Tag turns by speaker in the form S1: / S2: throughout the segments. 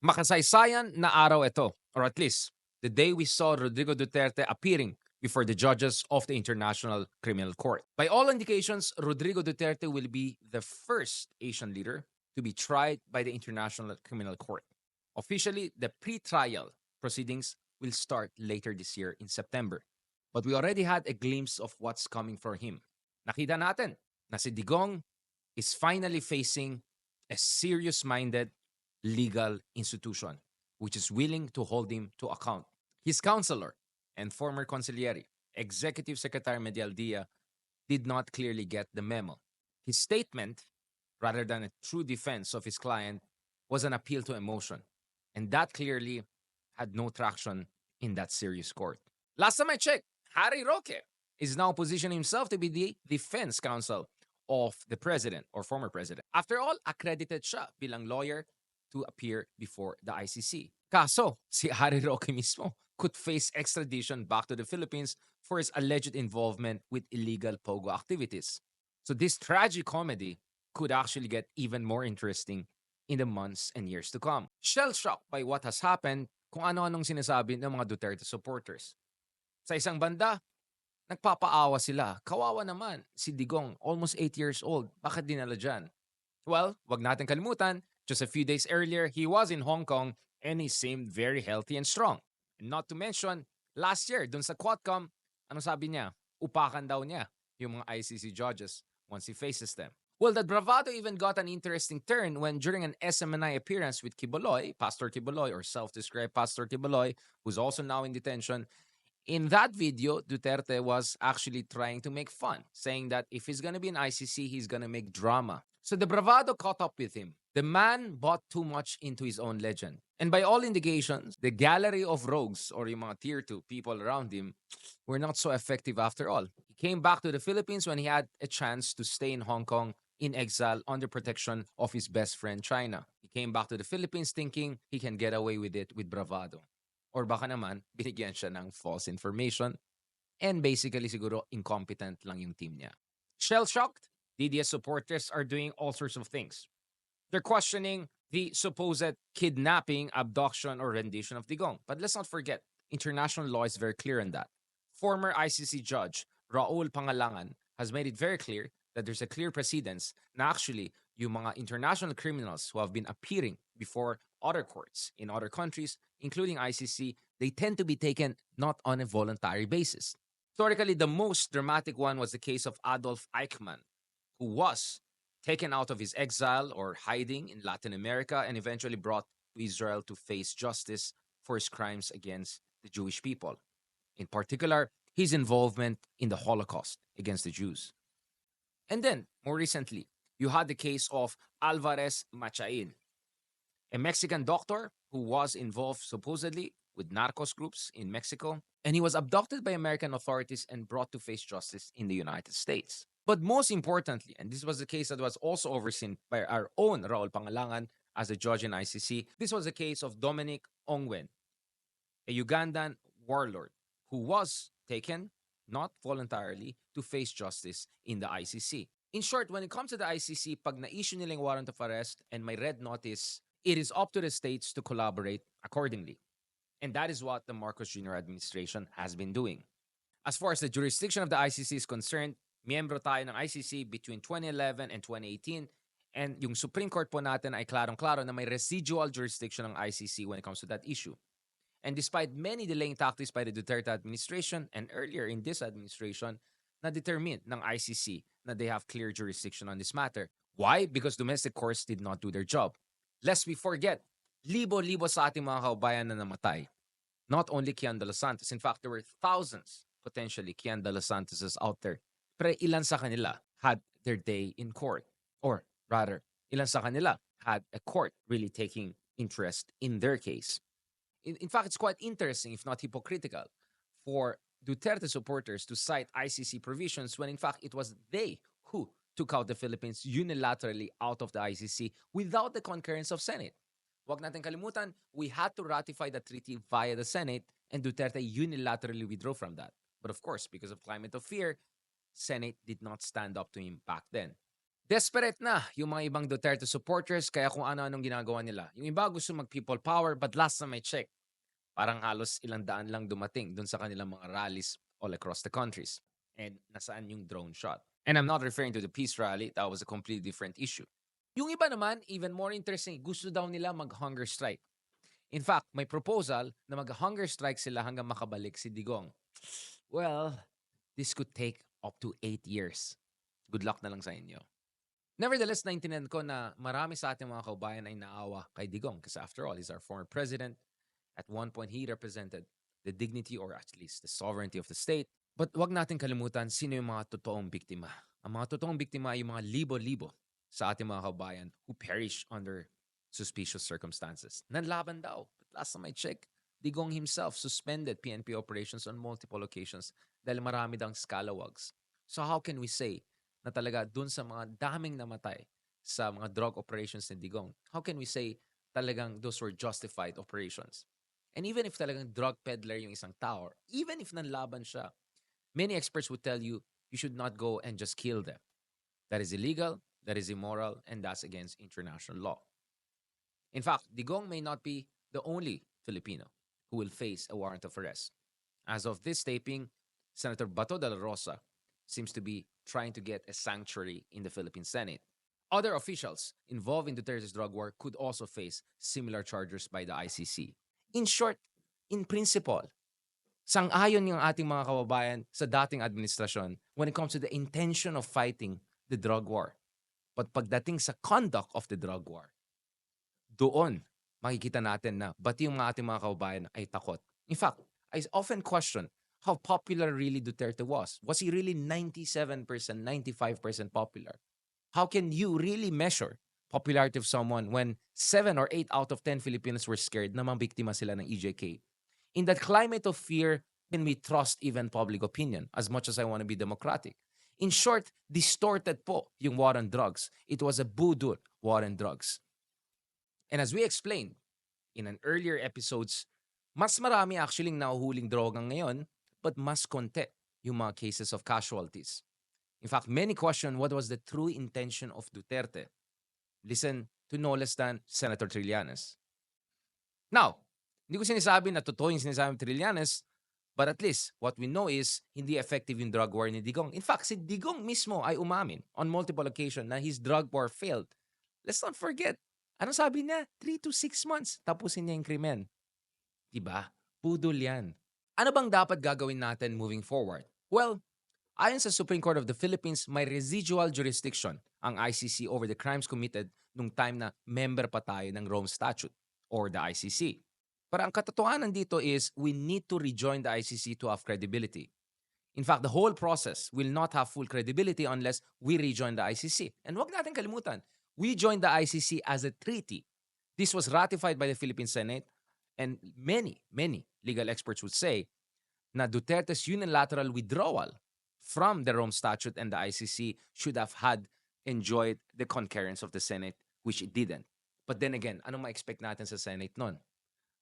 S1: Makasaysayan na araw ito, or at least the day we saw Rodrigo Duterte appearing before the judges of the International Criminal Court. By all indications, Rodrigo Duterte will be the first Asian leader to be tried by the International Criminal Court. Officially, the pre-trial proceedings will start later this year in September. But we already had a glimpse of what's coming for him. Nakita natin na si Digong is finally facing a serious-minded legal institution which is willing to hold him to account. His counselor and former consigliere, Executive Secretary Medial Dia, did not clearly get the memo. His statement, rather than a true defense of his client, was an appeal to emotion. And that clearly had no traction in that serious court. Last time I checked, Harry Roque is now positioning himself to be the defense counsel of the president or former president. After all, accredited siya bilang lawyer to appear before the ICC. Kaso, si Harry Roque mismo could face extradition back to the Philippines for his alleged involvement with illegal pogo activities. So this tragic comedy could actually get even more interesting in the months and years to come. Shell-shocked by what has happened, kung ano-anong sinasabi ng mga Duterte supporters. Sa isang banda, nagpapaawa sila. Kawawa naman, si Digong, almost 8 years old. Bakit dinala dyan? Well, wag natin kalimutan, just a few days earlier, he was in Hong Kong and he seemed very healthy and strong. And not to mention, last year, dun sa Quadcom, ano sabi niya? Upakan daw niya yung mga ICC judges once he faces them. Well, that bravado even got an interesting turn when during an SMNI appearance with Quiboloy, Pastor Quiboloy, or self-described Pastor Quiboloy, who's also now in detention, in that video, Duterte was actually trying to make fun, saying that if he's going to be in ICC, he's going to make drama. So the bravado caught up with him. The man bought too much into his own legend. And by all indications, the gallery of rogues or yung mga tier 2 people around him were not so effective after all. He came back to the Philippines when he had a chance to stay in Hong Kong in exile under protection of his best friend China. He came back to the Philippines thinking he can get away with it with bravado. Or baka naman, binigyan siya ng false information and basically siguro incompetent lang yung team niya. Shell-shocked, DDS supporters are doing all sorts of things. They're questioning the supposed kidnapping, abduction, or rendition of Digong. But let's not forget, international law is very clear on that. Former ICC judge Raul Pangalangan has made it very clear that there's a clear precedence na actually yung mga international criminals who have been appearing before other courts in other countries, including ICC, they tend to be taken not on a voluntary basis. Historically, the most dramatic one was the case of Adolf Eichmann, who was taken out of his exile or hiding in Latin America and eventually brought to Israel to face justice for his crimes against the Jewish people. In particular, his involvement in the Holocaust against the Jews. And then, more recently, you had the case of Alvarez Machain, a Mexican doctor who was involved supposedly with narcos groups in Mexico, and he was abducted by American authorities and brought to face justice in the United States. But most importantly, and this was the case that was also overseen by our own Raul Pangalangan as a judge in ICC, this was the case of Dominic Ongwen, a Ugandan warlord who was taken, not voluntarily, to face justice in the ICC. In short, when it comes to the ICC, pag na-issue nilang warrant of arrest and may red notice, it is up to the states to collaborate accordingly. And that is what the Marcos Jr. administration has been doing. As far as the jurisdiction of the ICC is concerned, miyembro tayo ng ICC between 2011 and 2018. And yung Supreme Court po natin ay klarong-klaro na may residual jurisdiction ng ICC when it comes to that issue. And despite many delaying tactics by the Duterte administration and earlier in this administration, na-determine ng ICC na they have clear jurisdiction on this matter. Why? Because domestic courts did not do their job. Lest we forget, libo-libo sa ating mga kaubayan na namatay. Not only Kian de los Santos. In fact, there were thousands, potentially, Kian de los Santoses out there. Pero ilan sa kanila had their day in court. Or rather, ilan sa kanila had a court really taking interest in their case. In fact, it's quite interesting, if not hypocritical, for Duterte supporters to cite ICC provisions when in fact it was they who took out the Philippines unilaterally out of the ICC without the concurrence of Senate. Wag natin kalimutan, we had to ratify the treaty via the Senate and Duterte unilaterally withdrew from that. But of course, because of climate of fear, Senate did not stand up to him back then. Desperate na yung mga ibang Duterte supporters kaya kung ano-anong ginagawa nila. Yung iba gusto mag-people power but last time I check, parang halos ilang daan lang dumating dun sa kanilang mga rallies all across the countries. And nasaan yung drone shot? And I'm not referring to the peace rally. That was a completely different issue. Yung iba naman, even more interesting, gusto daw nila mag-hunger strike. In fact, may proposal na mag-hunger strike sila hanggang makabalik si Digong. Well, this could take up to 8 years. Good luck na lang sa inyo. Nevertheless, naintindihan ko na marami sa ating mga kaubayan ay naawa kay Digong kasi after all, he's our former president. At one point, he represented the dignity or at least the sovereignty of the state. But wag natin kalimutan sino yung mga totoong biktima. Ang mga totoong biktima ay yung mga libo-libo sa ating mga kaubayan who perish under suspicious circumstances. Nanlaban daw. But last time I checked, Digong himself suspended PNP operations on multiple occasions dahil marami dang scalawags. So how can we say na talaga dun sa mga daming namatay sa mga drug operations ni Digong, how can we say talagang those were justified operations? And even if talagang drug peddler yung isang tao, even if nanlaban siya, many experts would tell you, you should not go and just kill them. That is illegal, that is immoral, and that's against international law. In fact, Digong may not be the only Filipino who will face a warrant of arrest. As of this taping, Senator Bato de la Rosa seems to be trying to get a sanctuary in the Philippine Senate. Other officials involved in Duterte's drug war could also face similar charges by the ICC. In short, in principle, sang-ayon yung ating mga kababayan sa dating administrasyon when it comes to the intention of fighting the drug war. But pagdating sa conduct of the drug war, doon makikita natin na ba't yung ating mga kababayan ay takot. In fact, I often question how popular really Duterte was. Was he really 97%, 95% popular? How can you really measure popularity of someone when 7 or 8 out of 10 Filipinos were scared na mabiktima sila ng EJK? In that climate of fear, can we trust even public opinion as much as I want to be democratic? In short, distorted po yung war on drugs. It was a voodoo war on drugs. And as we explained in an earlier episodes, mas marami actually nahuhuling droga ngayon, but mas konti yung mga cases of casualties. In fact, many question what was the true intention of Duterte. Listen to no less than Senator Trillanes. Now, hindi ko sinasabi na totoo yung sinasabi ng Trillanes, but at least what we know is hindi effective yung drug war ni Digong. In fact, si Digong mismo ay umamin on multiple occasions na his drug war failed. Let's not forget, ano sabi niya? 3 to 6 months tapusin niya yung krimen. Diba? Pudol yan. Ano bang dapat gagawin natin moving forward? Well, ayon sa Supreme Court of the Philippines, may residual jurisdiction ang ICC over the crimes committed nung time na member pa tayo ng Rome Statute or the ICC. Pero ang katotohanan dito is we need to rejoin the ICC to have credibility. In fact, the whole process will not have full credibility unless we rejoin the ICC. And wag natin kalimutan, we joined the ICC as a treaty. This was ratified by the Philippine Senate, and many legal experts would say na Duterte's unilateral withdrawal from the Rome Statute and the ICC should have enjoyed the concurrence of the Senate, which it didn't. But then again, anong ma-expect natin sa Senate nun?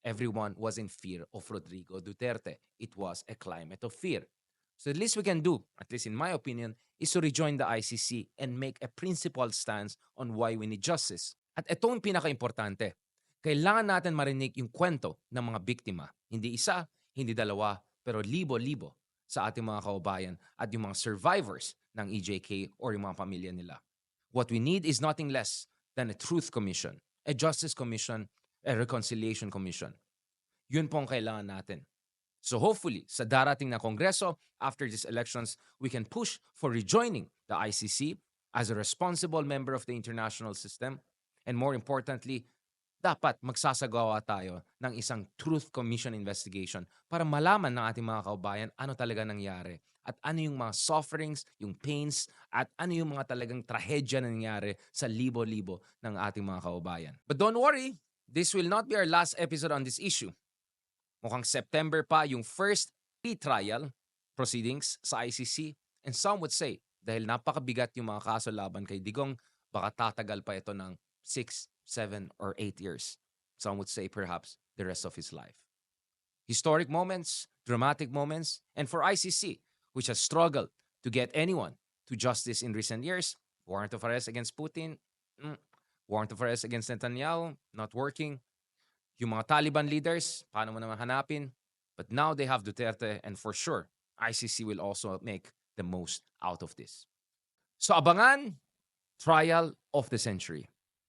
S1: Everyone was in fear of Rodrigo Duterte. It was a climate of fear. So the least we can do, at least in my opinion, is to rejoin the ICC and make a principled stance on why we need justice. At ito yung pinaka-importante. Kailangan natin marinig yung kwento ng mga biktima. Hindi isa, hindi dalawa, pero libo-libo sa ating mga kaubayan at yung mga survivors ng EJK or yung mga pamilya nila. What we need is nothing less than a truth commission, a justice commission, a reconciliation commission. Yun po ang kailangan natin. So hopefully, sa darating na Kongreso, after these elections, we can push for rejoining the ICC as a responsible member of the international system. And more importantly, dapat magsasagawa tayo ng isang Truth Commission investigation para malaman ng ating mga kaubayan ano talaga nangyari at ano yung mga sufferings, yung pains, at ano yung mga talagang trahedya na nangyari sa libo-libo ng ating mga kaubayan. But don't worry, this will not be our last episode on this issue. Mukhang September pa yung first pre-trial proceedings sa ICC, and some would say, dahil napakabigat yung mga kaso laban kay Digong, baka tatagal pa ito ng 6, 7, or 8 years. Some would say perhaps the rest of his life. Historic moments, dramatic moments, and for ICC, which has struggled to get anyone to justice in recent years, Warrant of arrest against Putin, mm, warrant of arrest against Netanyahu, not working. Yung mga Taliban leaders, paano mo naman hanapin? But now they have Duterte, and for sure, ICC will also make the most out of this. So abangan, trial of the century.